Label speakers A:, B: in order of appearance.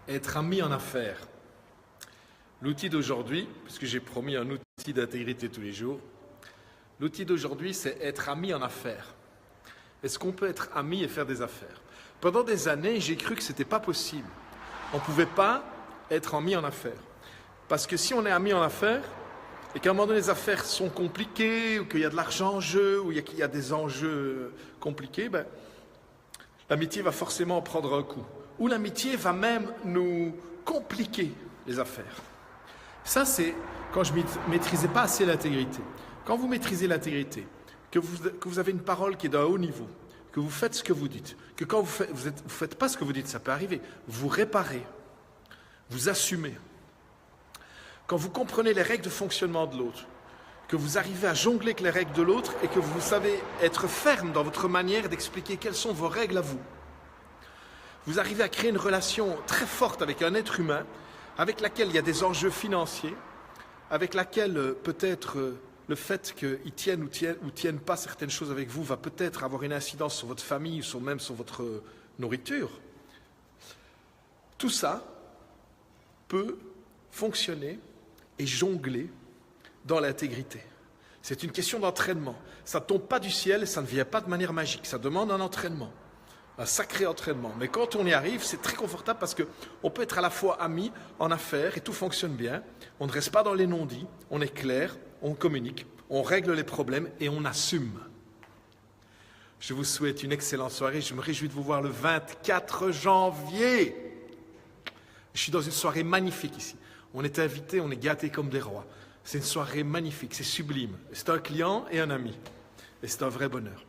A: Être ami en affaires. L'outil d'aujourd'hui, puisque j'ai promis un outil d'intégrité tous les jours, l'outil d'aujourd'hui, c'est être ami en affaires. Est-ce qu'on peut être ami et faire des affaires? Pendant des années, j'ai cru que ce n'était pas possible. On ne pouvait pas être ami en affaires. Parce que si on est ami en affaires, et qu'à un moment donné, les affaires sont compliquées, ou qu'il y a de l'argent en jeu, ou qu'il y a des enjeux compliqués, l'amitié va forcément prendre un coup. Ou l'amitié va même nous compliquer les affaires. Ça, c'est quand je ne maîtrisais pas assez l'intégrité. Quand vous maîtrisez l'intégrité, que vous avez une parole qui est d'un haut niveau, que vous faites ce que vous dites, que quand vous ne faites pas ce que vous dites, ça peut arriver, vous réparez, vous assumez. Quand vous comprenez les règles de fonctionnement de l'autre, que vous arrivez à jongler avec les règles de l'autre et que vous savez être ferme dans votre manière d'expliquer quelles sont vos règles à vous, vous arrivez à créer une relation très forte avec un être humain, avec laquelle il y a des enjeux financiers, avec laquelle peut-être le fait qu'ils tiennent ou tiennent pas certaines choses avec vous va peut-être avoir une incidence sur votre famille ou même sur votre nourriture. Tout ça peut fonctionner et jongler dans l'intégrité. C'est une question d'entraînement. Ça ne tombe pas du ciel et ça ne vient pas de manière magique. Ça demande un entraînement, un sacré entraînement. Mais quand on y arrive, c'est très confortable parce qu'on peut être à la fois amis en affaires et tout fonctionne bien. On ne reste pas dans les non-dits, on est clair, on communique, on règle les problèmes et on assume. Je vous souhaite une excellente soirée. Je me réjouis de vous voir le 24 janvier. Je suis dans une soirée magnifique ici. On est invités, on est gâtés comme des rois. C'est une soirée magnifique, c'est sublime. C'est un client et un ami. Et c'est un vrai bonheur.